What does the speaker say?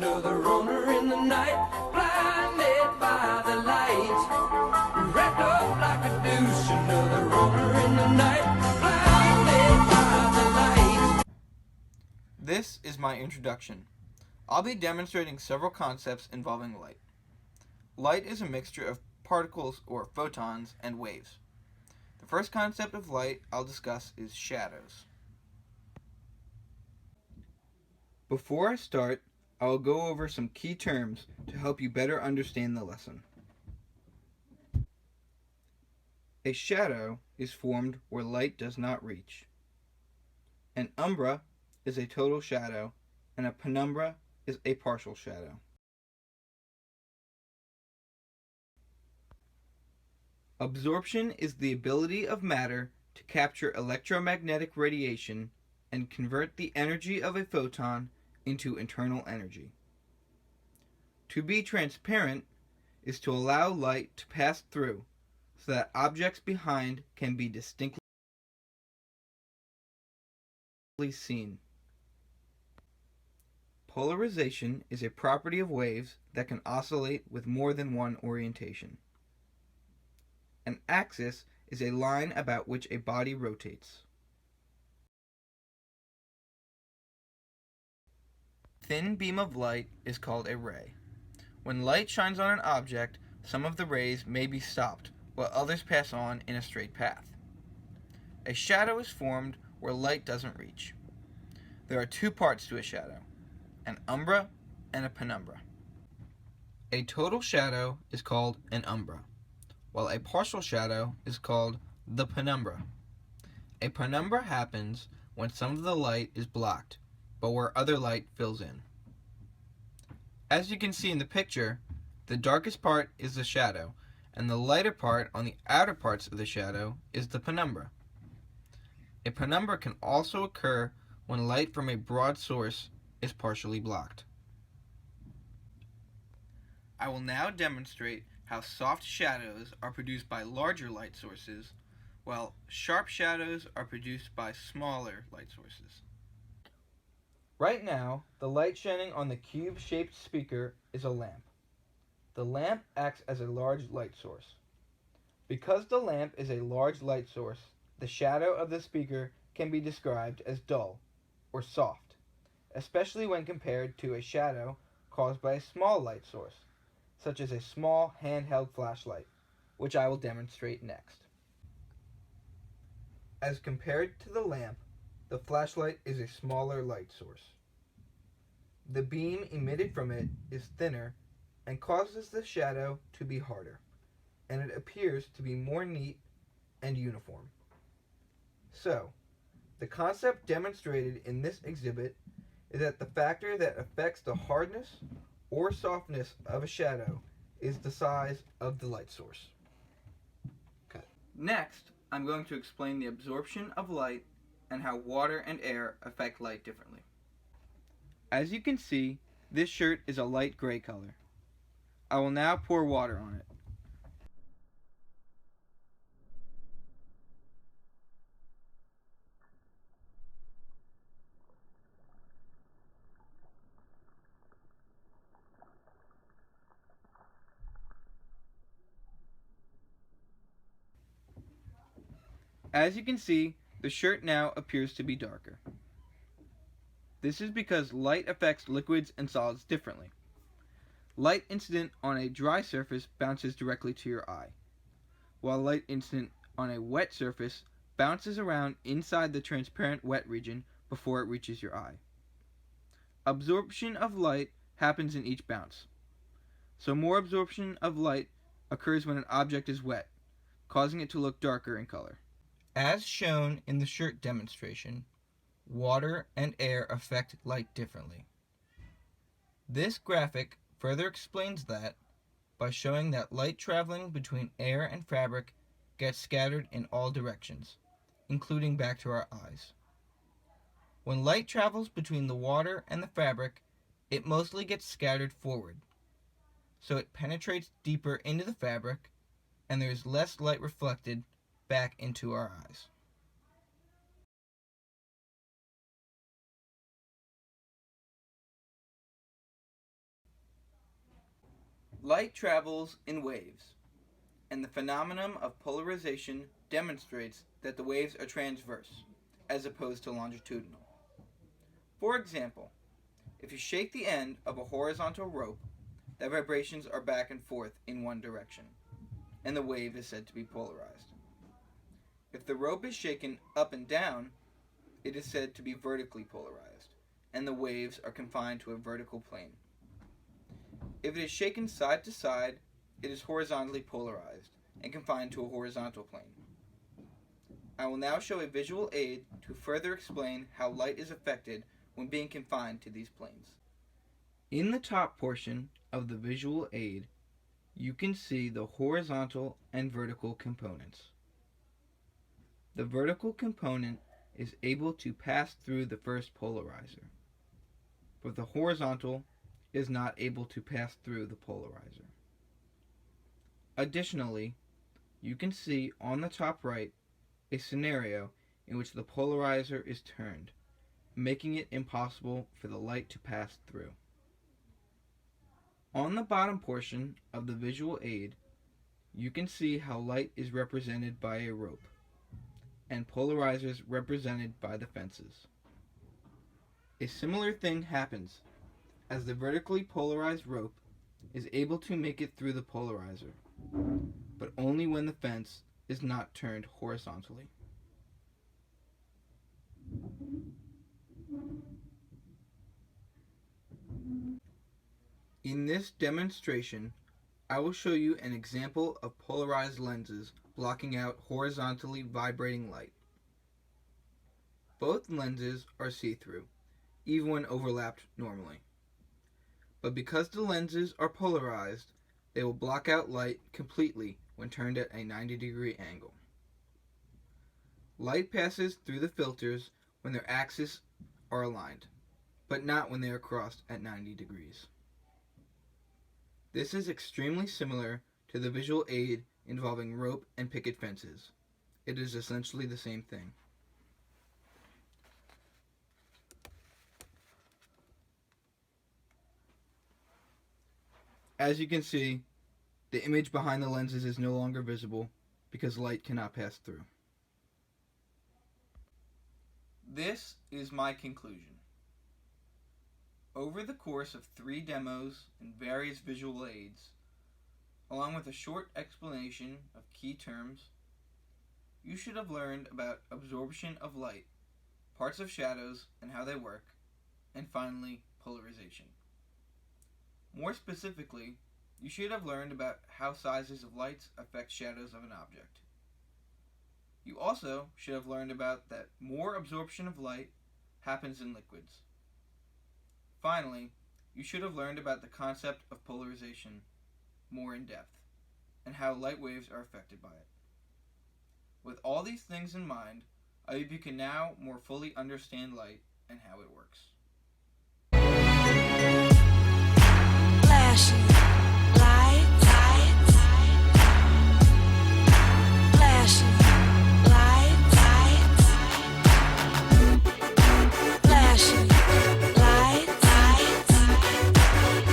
another runner in the night, blinded by the light, wrapped up like a douche, another runner in the night, blinded by the light. This is my introduction. I'll be demonstrating several concepts involving light. Light is a mixture of particles or photons and waves. The first concept of light I'll discuss is shadows. Before I start, I will go over some key terms to help you better understand the lesson. A shadow is formed where light does not reach. An umbra is a total shadow, and a penumbra is a partial shadow. Absorption is the ability of matter to capture electromagnetic radiation and convert the energy of a photon into internal energy. To be transparent is to allow light to pass through so that objects behind can be distinctly seen. Polarization is a property of waves that can oscillate with more than one orientation. An axis is a line about which a body rotates. Thin beam of light is called a ray. When light shines on an object, some of the rays may be stopped, while others pass on in a straight path. A shadow is formed where light doesn't reach. There are two parts to a shadow, an umbra and a penumbra. A total shadow is called an umbra, while a partial shadow is called the penumbra. A penumbra happens when some of the light is blocked, but where other light fills in. As you can see in the picture, the darkest part is the shadow, and the lighter part on the outer parts of the shadow is the penumbra. A penumbra can also occur when light from a broad source is partially blocked. I will now demonstrate how soft shadows are produced by larger light sources, while sharp shadows are produced by smaller light sources. Right now, the light shining on the cube-shaped speaker is a lamp. The lamp acts as a large light source. Because the lamp is a large light source, the shadow of the speaker can be described as dull or soft, especially when compared to a shadow caused by a small light source, such as a small handheld flashlight, which I will demonstrate next. As compared to the lamp, the flashlight is a smaller light source. The beam emitted from it is thinner and causes the shadow to be harder, and it appears to be more neat and uniform. So, the concept demonstrated in this exhibit is that the factor that affects the hardness or softness of a shadow is the size of the light source. Okay. Next, I'm going to explain the absorption of light and how water and air affect light differently. As you can see, this shirt is a light gray color. I will now pour water on it. As you can see, the shirt now appears to be darker. This is because light affects liquids and solids differently. Light incident on a dry surface bounces directly to your eye, while light incident on a wet surface bounces around inside the transparent wet region before it reaches your eye. Absorption of light happens in each bounce. So more absorption of light occurs when an object is wet, causing it to look darker in color. As shown in the shirt demonstration, water and air affect light differently. This graphic further explains that by showing that light traveling between air and fabric gets scattered in all directions, including back to our eyes. When light travels between the water and the fabric, it mostly gets scattered forward, so it penetrates deeper into the fabric, and there is less light reflected back into our eyes. Light travels in waves, and the phenomenon of polarization demonstrates that the waves are transverse, as opposed to longitudinal. For example, if you shake the end of a horizontal rope, the vibrations are back and forth in one direction, and the wave is said to be polarized. If the rope is shaken up and down, it is said to be vertically polarized, and the waves are confined to a vertical plane. If it is shaken side to side, it is horizontally polarized and confined to a horizontal plane. I will now show a visual aid to further explain how light is affected when being confined to these planes. In the top portion of the visual aid, you can see the horizontal and vertical components. The vertical component is able to pass through the first polarizer, but the horizontal is not able to pass through the polarizer. Additionally, you can see on the top right a scenario in which the polarizer is turned, making it impossible for the light to pass through. On the bottom portion of the visual aid, you can see how light is represented by a rope, and polarizers represented by the fences. A similar thing happens as the vertically polarized rope is able to make it through the polarizer, but only when the fence is not turned horizontally. In this demonstration, I will show you an example of polarized lenses blocking out horizontally vibrating light. Both lenses are see-through, even when overlapped normally. But because the lenses are polarized, they will block out light completely when turned at a 90-degree angle. Light passes through the filters when their axes are aligned, but not when they are crossed at 90 degrees. This is extremely similar to the visual aid involving rope and picket fences. It is essentially the same thing. As you can see, the image behind the lenses is no longer visible because light cannot pass through. This is my conclusion. Over the course of 3 demos and various visual aids, along with a short explanation of key terms, you should have learned about absorption of light, parts of shadows and how they work, and finally, polarization. More specifically, you should have learned about how sizes of lights affect shadows of an object. You also should have learned about that more absorption of light happens in liquids. Finally, you should have learned about the concept of polarization more in depth, and how light waves are affected by it. With all these things in mind, I hope you can now more fully understand light and how it works.